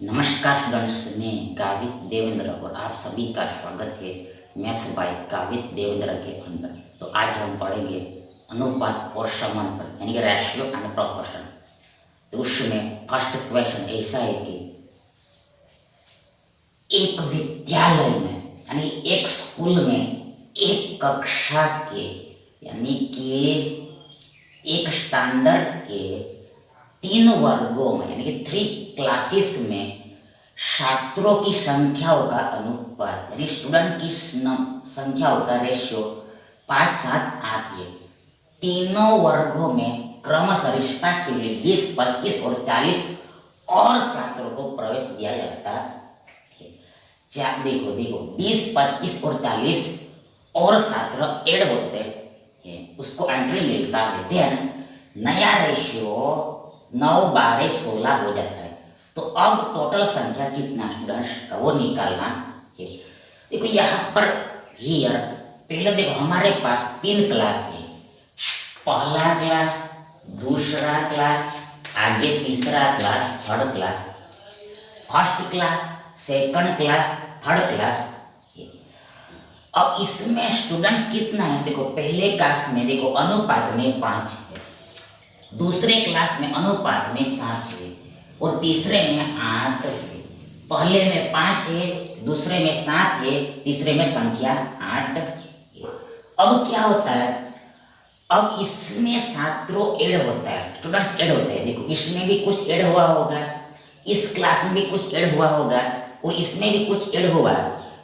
नमस्कार स्टूडेंट्स, मैं गावित देवेंद्र और आप सभी का स्वागत है मैथ्स बाय गावित देवेंद्र के अंदर। तो आज हम पढ़ेंगे अनुपात और समानुपात यानी कि रेशियो एंड प्रोपोर्शन। तो उसमें फर्स्ट क्वेश्चन ऐसा है कि एक विद्यालय में यानी एक स्कूल में एक कक्षा के यानी कि एक स्टैंडर्ड के 3 वर्गों में यानी कि 3 क्लासेस में छात्रों की संख्याओं का अनुपात यानी स्टूडेंट की संख्याओं का रेशियो 5, 7, 8 है। तीनों वर्गों में क्रमशः रिस्पेक्टिवली 20, 25 और 40 और छात्रों को प्रवेश दिया जाता है। देखो 20, 25 और 40 और छात्र ऐड होते हैं, उसको एंट्री मिलता है। देन नया रेशियो 9, 12, 16 हो जाता है। तो अब टोटल संख्या कितना स्टूडेंट्स का वो निकालना है। देखो यहाँ पर हियर पहले देखो हमारे पास 3 क्लास है, पहला क्लास, दूसरा क्लास, आगे तीसरा class, third class, first class, second class, third class. अब इसमें स्टूडेंट्स कितना है? देखो पहले क्लास में देखो अनुपात में 5 है, दूसरे क्लास में अनुपात में 7 है और तीसरे में 8 है। पहले में 5 है, दूसरे में 7 है, तीसरे में संख्या 8 है। अब क्या होता है? अब इसमें छात्रों ऐड होता है, स्टूडेंट्स ऐड होते हैं। देखो इसमें भी कुछ ऐड हुआ होगा, इस क्लास में भी कुछ ऐड हुआ होगा और इसमें भी कुछ ऐड हुआ।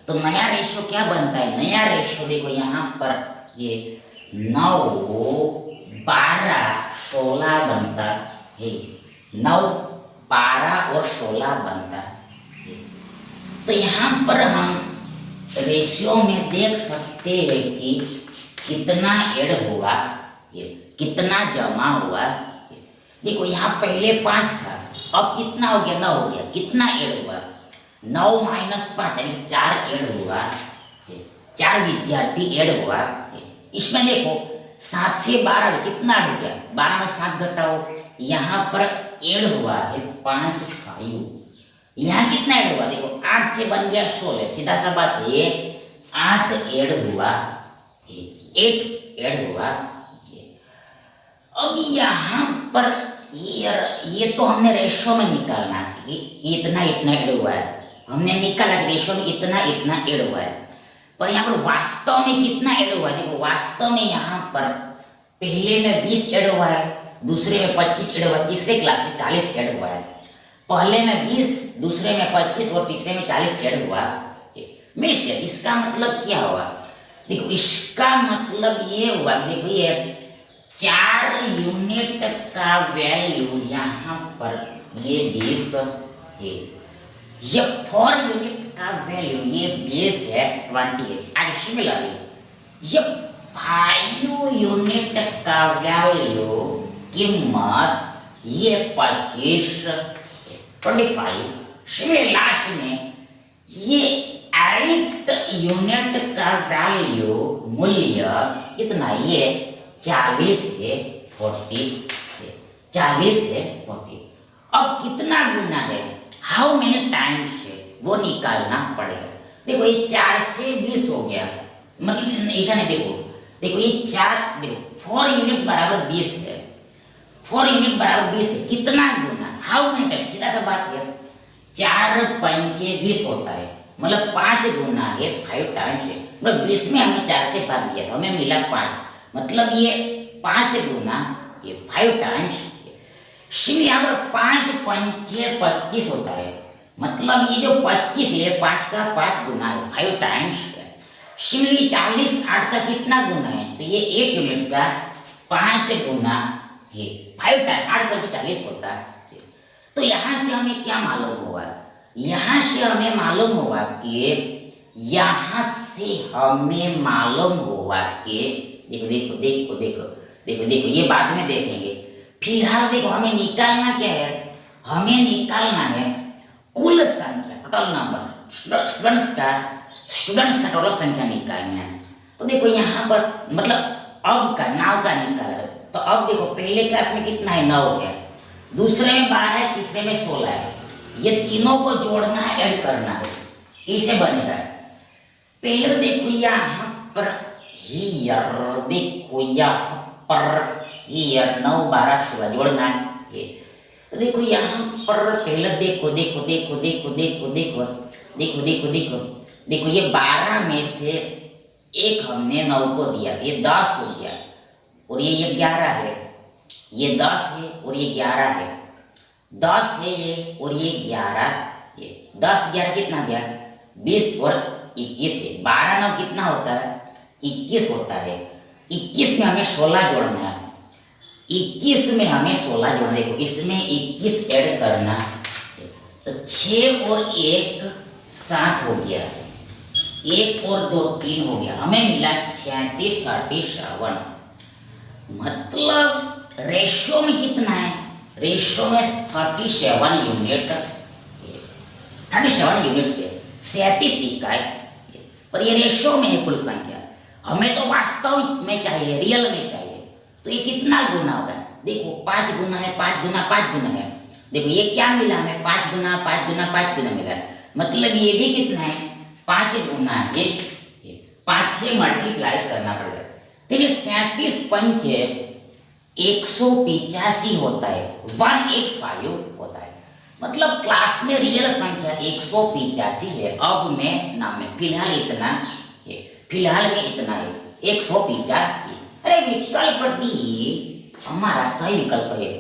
तो नया रेशियो क्या बनता है? नया रेशियो देखो यहाँ पर ये 9, 12, 16 बनता है। 9, 12 और 16 बनता है। तो यहाँ पर हम रेशियो में देख सकते हैं कि कितना ऐड हुआ, ये कितना जमा हुआ। देखो यहाँ पहले 5 था, अब कितना हो गया? 9 हो गया। कितना ऐड हुआ? 9 माइनस 5 यानी 4 ऐड हुआ, 4 विद्यार्थी ऐड हुआ। इसमें देखो 7 से 12 कितना ऐड हो गया? 12 में 7 घटाओ, यहाँ पर ऐड हुआ है 5, 5। यहाँ कितना ऐड हुआ? देखो 8 से बन गया 16, सीधा सा बात है 8 ऐड हुआ, 8 ऐड हुआ। अब यहाँ पर ये तो हमने रेशो में निकालना कि इतना इतना ऐड हुआ है, हमने निकाला कि रेशो में इतना इतना ऐड हुआ है। पर यहाँ पर वास्तव में कितना ऐड हुआ है? देखो वास्तव में यहाँ पर पहले में 20 ऐड हुआ है, दूसरे में 25 ऐड हुआ है, तीसरे क्लास में 40 ऐड हुआ है। पहले में 20, दूसरे में 25 और तीसरे में 40 ऐड हुआ। इसका मतलब क्या हुआ? देखो इसका मतलब ये हुआ कि देखो ये 4 यूनिट का वैल्यू यहाँ पर ये 20 है, ये 4 यूनिट का वैल्यू ये 20 है 20 है। आगे सिमिलरली ये 5 यूनिट का वैल्यू कीमत ये 25 सिमिलर लास्ट में ये 8 यूनिट का वैल्यू मूल्य कितना? ये 40 है 40 है, 40 है 40। अब कितना गुना है? हाउ मेनी टाइम्स है वो निकालना पड़ेगा। देखो ये 4 से 20 हो गया, मतलब ऐसा नहीं। देखो ये 4 देखो 4 यूनिट बराबर 20 है, 4 यूनिट बराबर 20 है। कितना गुना? How many times? सीधा सा बात है 4 पंचे 20 होता है, मतलब 5 गुना है 5 टाइम्स है। मतलब 20 में हमने 4 से भाग दिया था, हमें मिला 5, मतलब ये 5 गुना ये 5 टाइम्स। सिमिलर यहाँ पर 5 पंचे 25 होता है, मतलब ये जो 25 है 5 का 5 गुना है 5 टाइम्स। सिमिलरली 40 8 का कितना गुना है? तो ये 8 यूनिट का 5 गुना है 5 टाइम 8 पंचे 40 होता है। तो यहाँ से हमें क्या मालूम हुआ? यहाँ से हमें मालूम हुआ कि यहाँ से हमें मालूम हुआ कि देखो देखो देखो देखो देखो देखो ये बाद में देखेंगे। फिलहाल देखो हमें निकालना क्या है? हमें निकालना है कुल संख्या, टोटल नंबर स्टूडेंट्स का टोटल संख्या निकालना है। तो देखो यहाँ पर मतलब अब का नाव का निकाला। तो अब देखो पहले क्लास में कितना है? 9 है, दूसरे में 12 है, तीसरे में 16 है। ये तीनों को जोड़ना है, ऐड करना है। कैसे बनेगा? पहले तो देखो यहाँ पर हियर, देखो यहाँ पर हियर 9 12 16 जोड़ना है ये। तो देखो यहाँ पर पहले देखो देखो देखो देखो देखो देखो देखो देखो देखो देखो ये 12 में से एक हमने 9 को दिया, ये 10 हो गया, और ये 11 है, ये 10 है और ये 11 है, 10 है ये और ये 11, ये 10 11 कितना गया? 20 और 21 है। 12 9 कितना होता है? 21 होता है। 21 में हमें 16 जोड़ना है, 21 में हमें 16 जोड़ना। देखो इसमें 21 ऐड करना, तो 6 और 1 7 हो गया, 1 और 2 3 हो गया, हमें मिला 36 37। मतलब रेशो में कितना है? रेशो में 37 यूनिट, 37 यूनिट है, 37 इकाई। पर ये रेशो में है कुल संख्या, हमें तो वास्तविक में चाहिए, रियल में चाहिए। तो ये कितना गुना होगा? देखो 5 गुना है, 5 गुना 5 गुना है। देखो ये क्या मिला हमें? 5 गुना 5 गुना 5 गुना मिला, मतलब ये भी कितना है? 5 गुना है, 5 से मल्टीप्लाई करना पड़ेगा। फिर 37 पंच 185 होता है, 185 होता है। मतलब क्लास में रियल संख्या 185 है। अब मैं नाम में फिलहाल इतना है, फिलहाल में इतना है 185। अरे विकल्प डी हमारा सही विकल्प है।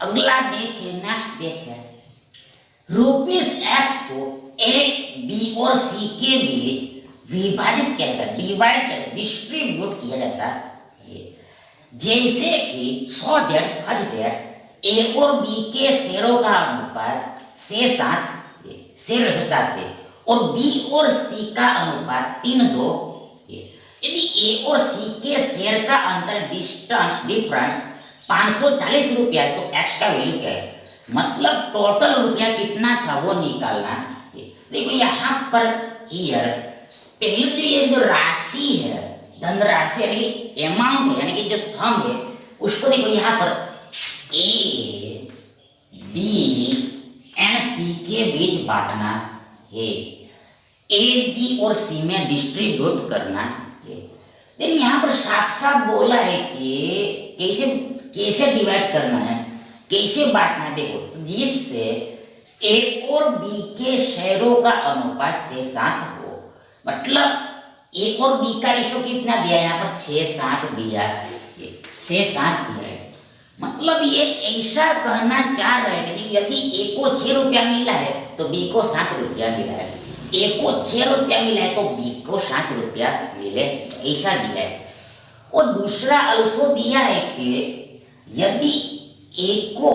अगला देखें, नेक्स्ट देखें, ₹X को ए बी और सी के बीच विभाजित किया जाता, डिवाइड किया, डिस्ट्रीब्यूट किया जाता है। जैसे कि सो दैट सच दैट ए और बी के शेयरों का अनुपात 6:7 है और बी और सी का अनुपात 3:2 है। यदि ए और सी के शेयर का अंतर डिफरेंस 540 रुपया है, तो एक्स का वैल्यू क्या है? मतलब टोटल रुपया कितना था वो निकालना है। देखो यहाँ पर हियर पहले जो ये जो राशि है, धनराशि यानी कि अमाउंट है, यानी कि जो सम है, उसको देखो यहाँ पर ए बी एंड सी के बीच बांटना है, ए बी और सी में डिस्ट्रीब्यूट करना है। लेकिन यहाँ पर साफ साफ बोला है कि कैसे डिवाइड करना है, कैसे बांटना है। देखो जिससे ए और बी के शेयरों का अनुपात 6:7 हो, मतलब ए और बी का रेशो कितना दिया है? यहाँ पर 6:7 दिया है, 6:7 दिया है। मतलब ये ऐसा कहना चाह रहे हैं कि यदि ए को 6 रुपया मिला है तो बी को 7 रुपया मिला है, ए को 6 रुपया मिला है तो बी को 7 रुपया मिले, ऐसा दिया है। और दूसरा अल्सो दिया है कि यदि ए को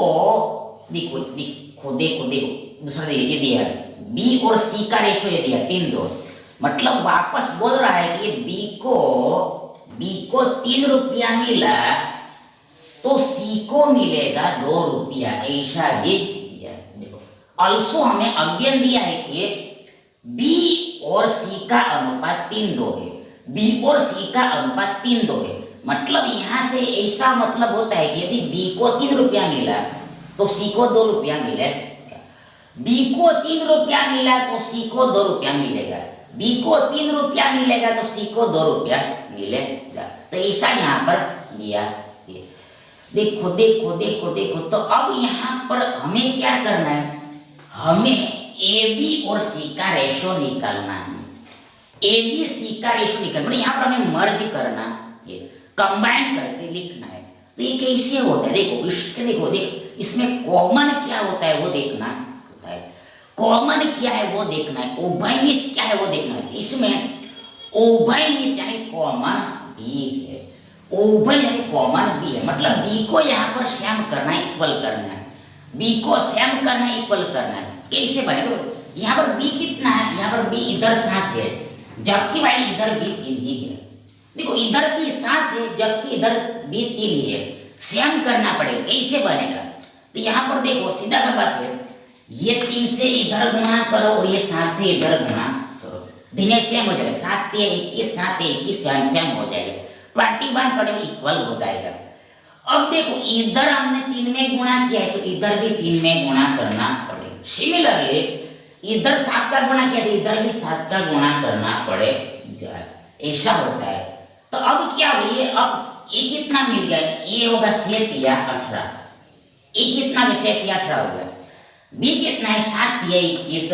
देखो देखो देखो देखो दूसरा ये दिया है, बी और सी का रेशो ये दिया 3:2, मतलब वापस बोल रहा है कि बी को 3 रुपया मिला तो सी को मिलेगा 2 रुपया, ऐसा भी दिया। देखो अल्सो हमें अगेन दिया है कि बी और सी का अनुपात 3:2 है, बी और सी का अनुपात 3:2 है। मतलब यहाँ से ऐसा मतलब होता है कि यदि बी को 3 रुपया मिला तो सी को 2 रुपया मिले, बी को 3 रुपया मिला तो सी को 2 रुपया मिलेगा, बी को 3 रुपया मिलेगा तो सी को 2 रुपया मिलेगा। तो ऐसा यहाँ पर दिया। देखो देखो देखो देखो, तो अब यहाँ पर हमें क्या करना है? हमें ए बी और सी का रेशो निकालना है, ए बी सी का रेशो निकालना, यहाँ पर हमें मर्ज करना है, कंबाइन करके लिखना है। तो ये कैसे होता है? देखो इसके देखो इसमें कॉमन क्या होता है वो देखना होता है, कॉमन क्या है वो देखना है, उभयनिष्ठ क्या है वो देखना है। इसमें उभयनिष्ठ यानी कॉमन बी है, ओवन यानी कॉमन बी है, मतलब बी को यहाँ पर सेम करना है, इक्वल करना है, बी को सेम करना है, इक्वल करना है। कैसे बनेगा? यहाँ पर बी कितना है, यहाँ पर बी इधर 7 है, जबकि भाई इधर बी 3 ही है। देखो इधर बी 7 है जबकि इधर बी 3 ही है, सेम करना पड़ेगा। कैसे बनेगा? तो यहाँ पर देखो सीधा सा बात है, ये 3 से इधर गुणा करो और ये 7 से इधर गुणा करो, दिने सेम हो जाएगा, 7 3 21, 7 3 21 सेम सेम हो जाएगा, 21 पड़ेगा, इक्वल हो जाएगा। अब देखो इधर हमने 3 में गुणा किया है तो इधर भी 3 में गुणा करना पड़ेगा। सिमिलरली इधर 7 का गुणा किया तो इधर भी 7 का गुणा करना पड़ेगा, ऐसा होता है। तो अब क्या हुआ, ये अब ये कितना मिल गया, ये होगा 7 या 18, ये कितना भी 7 या 18 हो गया, बी कितना है 7 या 21,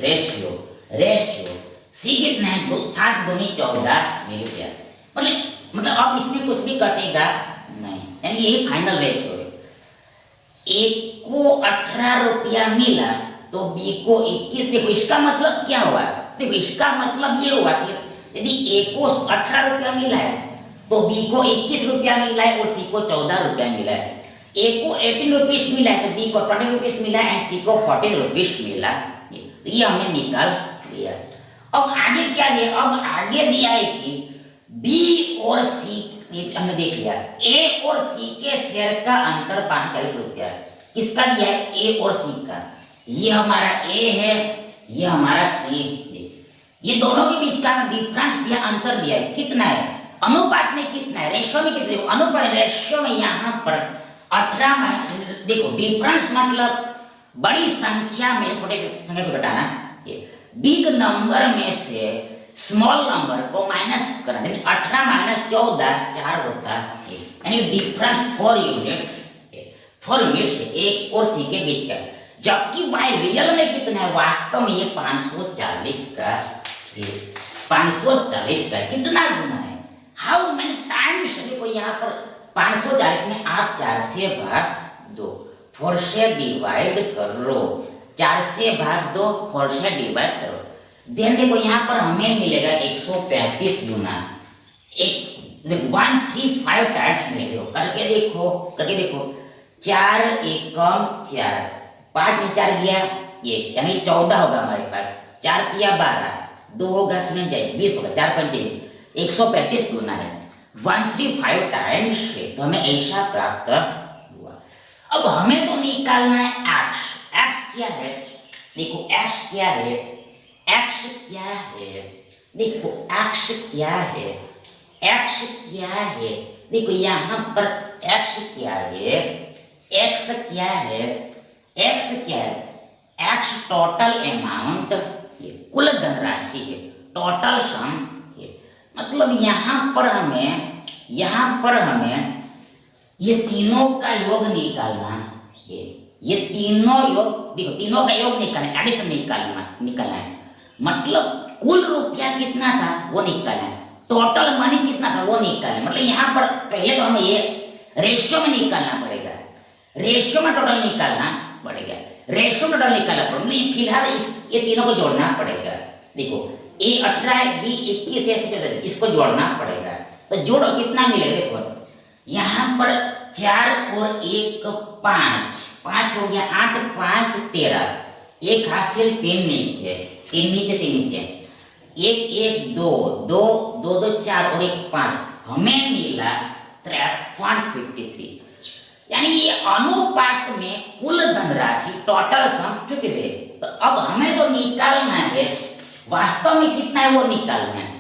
रेशियो रेशियो, सी कितना है 7 दूनी 14 मिल गया। मतलब अब इसमें कुछ भी कटेगा नहीं, यानी यही फाइनल रेशियो है। ए को 18 रुपया मिला तो बी को 21। देखो इसका मतलब क्या हुआ, देखो इसका मतलब ये हुआ कि यदि ए को 18 रुपया मिला है तो बी को 21 रुपया मिला है और सी को 14 रुपया मिला है। ए को 18 रुपीस मिला है तो बी को 20 रुपीस मिला एंड सी को 14 रुपीस मिला। ये हमने निकाल लिया। अब आगे क्या दिया, अब आगे दिया है कि बी और सी, हमने देख लिया ए और सी के शेयर का अंतर 45 रुपया। किसका दिया है? ए और सी का। ये हमारा ए है, ये हमारा सी। ये दोनों के बीच का डिफरेंस दिया, अंतर दिया है, कितना है, अनुपात में कितना है, रेशियो में कितना है, अनुपात रेशियो में यहाँ पर 18 देखो डिफरेंस मतलब बड़ी संख्या में छोटे संख्या को घटाना, बिग नंबर में से स्मॉल नंबर को माइनस करना, 18 माइनस 14 4 होता है, यानी डिफरेंस 4 यूनिट्स ए और सी के बीच का। जबकि वाई रियल में कितना है, वास्तव में ये 540 का, 540 का कितना गुना है, हाउ मेनी टाइम्स। देखो यहाँ पर 540 में आप 4 से भाग दो, 4 से डिवाइड करो, 4 से भाग दो, 4 से डिवाइड करो, देन देखो यहाँ पर हमें मिलेगा 135 गुना 135 टाइम्स मिलेगा। करके देखो 4 एकम 4, 5 में 4 गया 1, यानी 14 होगा हमारे पास, 4 किया 12, 2 होगा 20 होगा, 4 25, 135 गुना है, 135 टाइम्स है, तो हमें ऐसा प्राप्त हुआ। अब हमें तो निकालना है x। x क्या है, देखो x क्या है, x क्या है, देखो x क्या है, x क्या है, देखो यहाँ पर x क्या है, x क्या है, x क्या है, x टोटल अमाउंट, कुल धनराशि है, टोटल सम है। मतलब यहाँ पर हमें ये तीनों का योग निकालना है, ये तीनों योग, देखो तीनों का योग निकालना, एडिशन निकालना है, मतलब कुल रुपया कितना था वो निकालना है, टोटल मनी कितना था वो निकालना है। मतलब यहाँ पर पहले तो हमें ये रेशियो में निकालना पड़ेगा, रेशियो में टोटल निकालना पड़ेगा, रेशियो में टोटल निकालना पड़ेगा। फिलहाल ये तीनों को जोड़ना पड़ेगा। देखो ए 18 है, बी 21 है, ऐसे इसको जोड़ना पड़ेगा। तो जोड़ो कितना मिलेगा, देखो यहाँ पर 4 और 1 5, 5 हो गया 8, 5 13, एक हासिल 3 नीचे, 3 नीचे 3 नीचे, 1 1 2 2 2 2 4 और 1 5, हमें मिला 53, यानी ये अनुपात में कुल धनराशि टोटल सम 53। तो अब हमें तो निकालना है, वास्तव में कितना है वो निकालना है,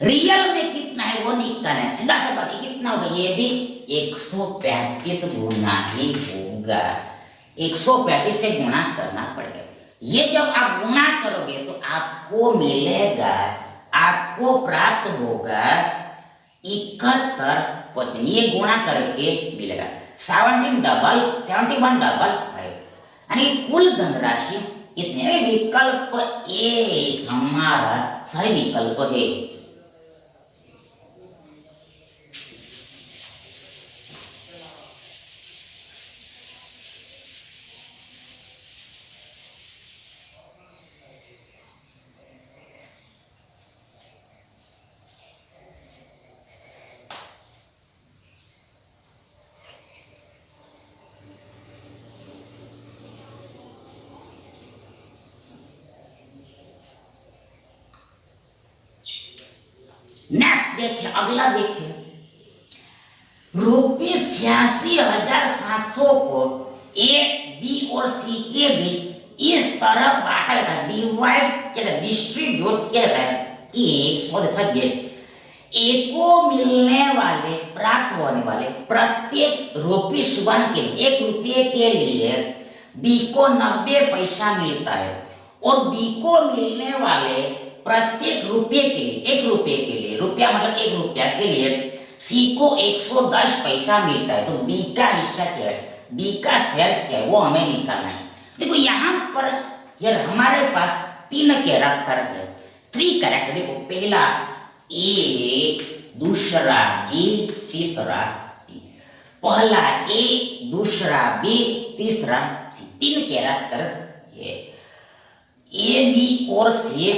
रियल में कितना है वो निकालना है। सीधा सा बात, कितना होगा, ये भी 135 गुना ही होगा, 135 से गुणा करना पड़ेगा। ये जब आप गुणा करोगे तो आपको मिलेगा, आपको प्राप्त होगा 71, ये गुणा करके मिलेगा 71 डबल 5, यानी कुल धनराशि कितने। विकल्प ए हमारा सही विकल्प है। नेक्स्ट देखे, अगला देखे, ₹86,700 को ए, बी और सी के बीच इस तरह बांटा गया, डिवाइड किया गया, डिस्ट्रीब्यूट किया गया कि ए को मिलने वाले, प्राप्त होने वाले प्रत्येक ₹1 के लिए, ₹1 के लिए बी को 90 पैसा मिलता है और बी को मिलने वाले प्रत्येक ₹1 के लिए, ₹1 के लिए, रुपया मतलब ₹1 के लिए सी को 110 पैसा मिलता है। तो बी का हिस्सा क्या है, बी का शेयर क्या है, वो हमें निकालना है। देखो यहाँ पर यार हमारे पास 3 कैरेक्टर है, 3 कैरेक्टर। देखो पहला ए, दूसरा बी, तीसरा सी। पहला ए, दूसरा बी, तीसरा सी, 3 कैरेक्टर ये ए, बी और सी, A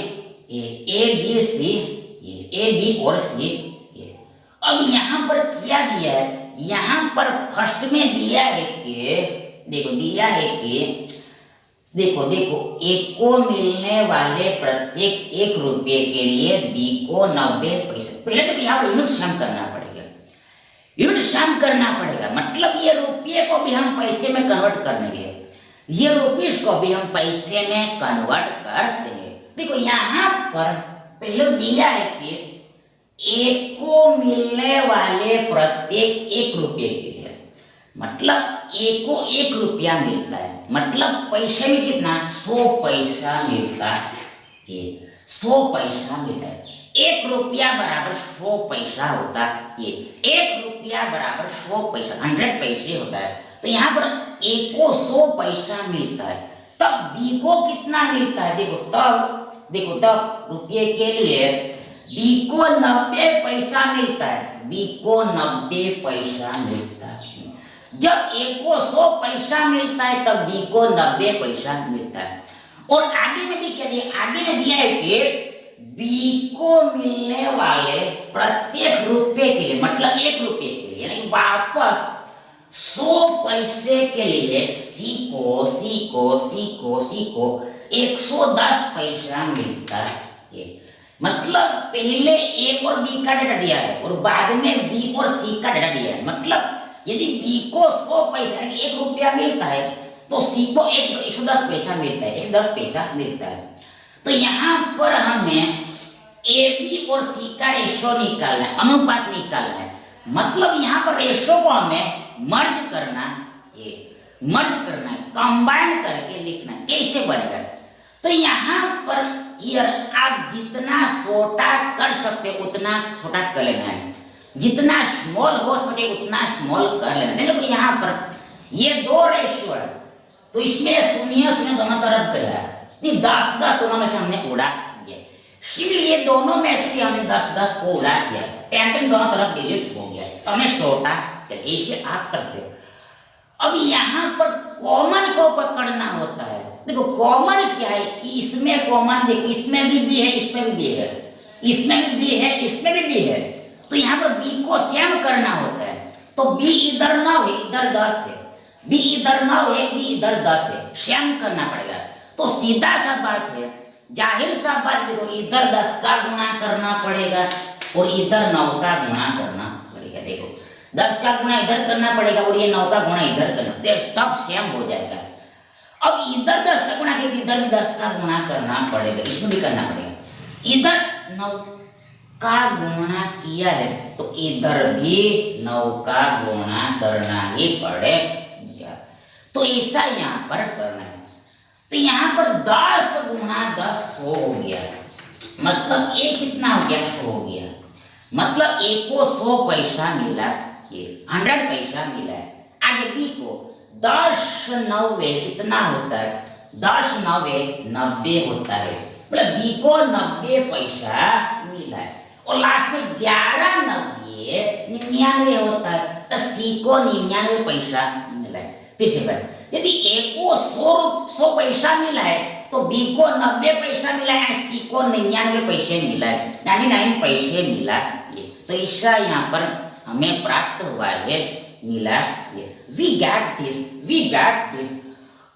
B C, A B और सी। अब यहाँ पर क्या दिया है, यहाँ पर फर्स्ट में दिया है कि देखो, दिया है कि देखो ए को मिलने वाले प्रत्येक ₹1 के लिए बी को 90 पैसे। पहले तो यहाँ पर यूनिट सम करना पड़ेगा, यूनिट सम करना पड़ेगा, मतलब ये ₹1 को भी हम पैसे में कन्वर्ट करेंगे, ये ₹1 को भी हम पैसे में कन्वर्ट कर देंगे। देखो यहाँ पर पहले दिया है कि ए को मिलने वाले प्रत्येक ₹1 के लिए, मतलब ए को ₹1 मिलता है, मतलब पैसे में कितना, 100 पैसा मिलता है, 100 पैसा मिलता है। ₹1 बराबर 100 पैसा होता है, ये ₹1 बराबर 100 पैसा, 100 पैसे होता है। तो यहाँ पर ए को 100 पैसा मिलता है, तब बी को कितना मिलता है, देखो तब ₹1 के लिए बी को 90 पैसा मिलता है, बी को 90 पैसा मिलता है। जब ए को 100 पैसा मिलता है तब बी को 90 पैसा मिलता है। और आगे में भी क्या दिया, आगे में दिया है कि बी को मिलने वाले प्रत्येक ₹1 के लिए, मतलब ₹1 के लिए, यानी वापस 100 पैसे के लिए सी को 110 पैसा मिलता है। मतलब पहले ए और बी का डेटा दिया है और बाद में बी और सी का डेटा दिया है। मतलब यदि बी को 100 पैसा यानी ₹1 मिलता है तो सी को 110 पैसा मिलता है, 110 पैसा मिलता है। तो यहाँ पर हमें ए बी और सी का रेशो निकालना है, अनुपात निकालना है। मतलब यहाँ पर रेशो को हमें मर्ज करना है, कंबाइन करके लिखना है। कैसे बनेगा, तो यहाँ पर यार आप जितना छोटा कर सकते उतना छोटा कर लेना है, जितना स्मॉल हो सके उतना स्मॉल कर लेना है। देखो यहाँ पर ये 2 रेशियो है, तो इसमें 0 दोनों तरफ गया, नहीं 10 दोनों में से हमने उड़ा दिया, इसलिए दोनों में से हमने 10 को उड़ा दिया, 10 दोनों तरफ डिलीट हो गया, तो हमें छोटा ऐसे आप करते हो। अब यहाँ पर कॉमन को पकड़ना होता है। देखो कॉमन क्या है, इसमें कॉमन देखो, इसमें भी है, इसमें भी है, इसमें भी है, इसमें भी है, तो यहाँ पर बी को सेम करना होता है। तो बी इधर 9 है, इधर 10 है, बी इधर 9 है, बी इधर 10 है, सेम करना पड़ेगा। तो सीधा सा बात है, जाहिर सा बात, देखो इधर 10 का गुणा करना पड़ेगा और इधर 9 का गुणा करना पड़ेगा। देखो 10 का गुणा इधर करना पड़ेगा और ये 9 का गुणा इधर करना, तब सेम हो जाएगा। अब इधर 10 का गुणा किया, इधर भी 10 का गुणा करना पड़ेगा, इसमें भी करना पड़ेगा। इधर 9 का गुणा किया है तो इधर भी 9 का गुणा करना ही पड़ेगा। तो ऐसा यहाँ पर करना है। तो यहाँ पर 10 गुणा 10 100 हो गया, मतलब ए कितना हो गया, 100 हो गया। मतलब ए को 100 पैसा मिला, 100 पैसा मिला है। आगे बी को 10 9 कितना होता है, 10 9 90 होता है, मतलब बी को 90 पैसा मिला है। और लास्ट में 11 90 99 होता है, तो सी को 99 पैसा मिला है। फिर से बात, यदि ए को 100 पैसा मिला है तो बी को 90 पैसा मिला है, सी को 99 पैसे मिला है, 99 पैसे मिला है। तो ऐसा यहाँ पर हमें प्राप्त हुआ है, मिला है। We got this.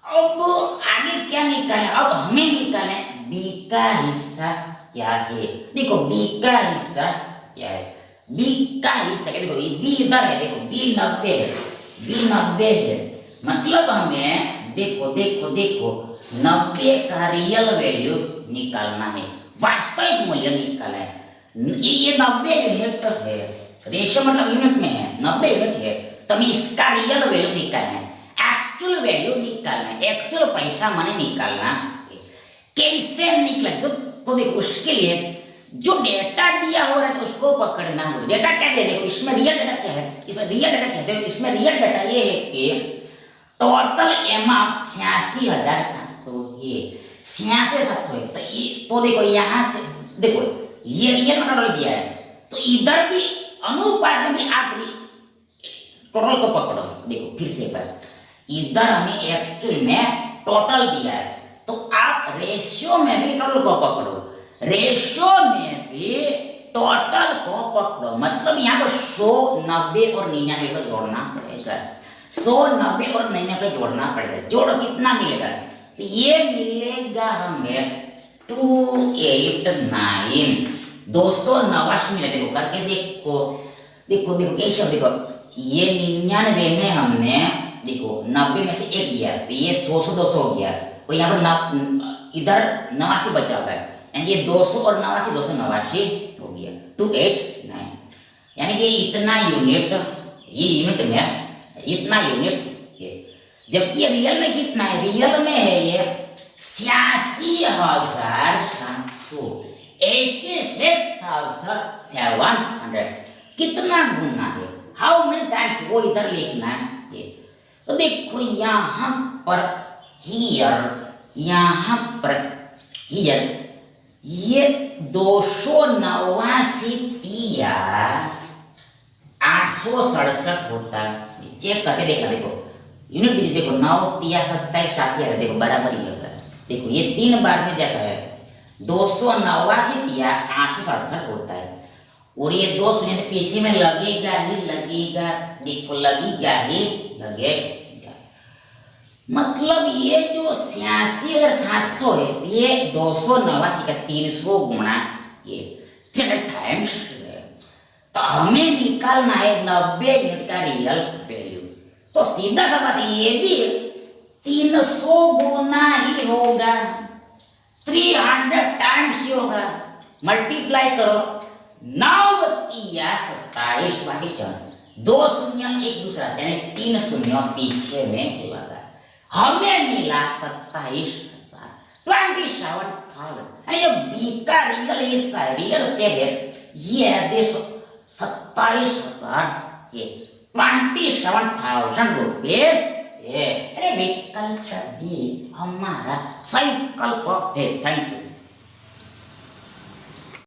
अब आगे क्या निकालें, अब हमें निकालें बी का हिस्सा क्या है। देखो बी का हिस्सा क्या है, बी का हिस्सा है, देखो ये बी इधर है, देखो बी 90 है, बी 90 है, मतलब हमें देखो देखो देखो 90 का रियल वैल्यू निकालना है, वास्तविक मूल्य निकालना है। ये 90 यूनिट है, रेशियो मतलब यूनिट में है, 90 यूनिट है, तो हमें इसका रियल वैल्यू निकालना है, एक्चुअल वैल्यू निकालना है, एक्चुअल पैसा मनी निकालना है। कैसे निकले तो देखो उसके लिए जो डेटा दिया हो रहा है तो उसको पकड़ना होगा। डेटा क्या दे, देखो इसमें रियल डेटा क्या है, इसमें रियल डेटा क्या है, इसमें रियल डेटा ये है कि टोटल अमाउंट 86,700 है, 86,700 है। तो देखो यहाँ से देखो ये रियल में टोटल दिया है, तो इधर भी अनुपात में भी आप टोटल को पकड़ो। देखो फिर से पर इधर हमें एक्चुअल में टोटल दिया है, तो आप रेशियो में भी टोटल को पकड़ो, रेशियो में भी टोटल को पकड़ो, मतलब यहाँ पर 100, 90 और 99 को जोड़ना पड़ेगा, 100, 90 और 99 जोड़ना पड़ेगा। जोड़ कितना मिलेगा, तो ये मिलेगा हमें 289, 289 मिलेगा। देखो करके देखो देखो देखो कैसे, देखो ये 99 में हमने देखो 90 में से 1 दिया, तो ये 100 से 200 हो गया, और यहाँ पर इधर 89 बचा हुआ है, यानी ये 200 और 89 289 हो गया, 289, यानी कि इतना यूनिट, ये यूनिट में इतना यूनिट है। जबकि रियल में कितना है, रियल में है ये 86,700, 86,700, कितना गुना है, हाउ मेनी टाइम्स, वो इधर लिखना है। तो देखो यहाँ पर यहाँ पर ये 289 तिया 867 होता है, चेक करके देखना। देखो यूनिट भी देखो 9 तिया 27 7 देखो बराबर ही होता है। देखो ये 3 बार में जाता है, 289 तिया 867 होता है, और ये 2 शून्य पीछे में लगेगा ही लगेगा, देखो लगेगा ही लगेगा, मतलब ये जो 86,700 है, ये 289 का 300 गुणा ये 4 टाइम्स है। तो हमें निकालना है 90 यूनिट का रियल वैल्यू, तो सीधा सा बात ये भी 300 गुना ही होगा, 300 टाइम्स ही होगा, मल्टीप्लाई करो, 9 तिया 27 27, 2 शून्य एक दूसरा, यानी 3 शून्य पीछे में लगा, हमें मिला 27,000, अरे जो बी का रियल हिस्सा है, रियल शेयर है, ये 27,000, ये 27,000 रुपीज है। अरे विकल्प भी हमारा सही विकल्प है। Thank you.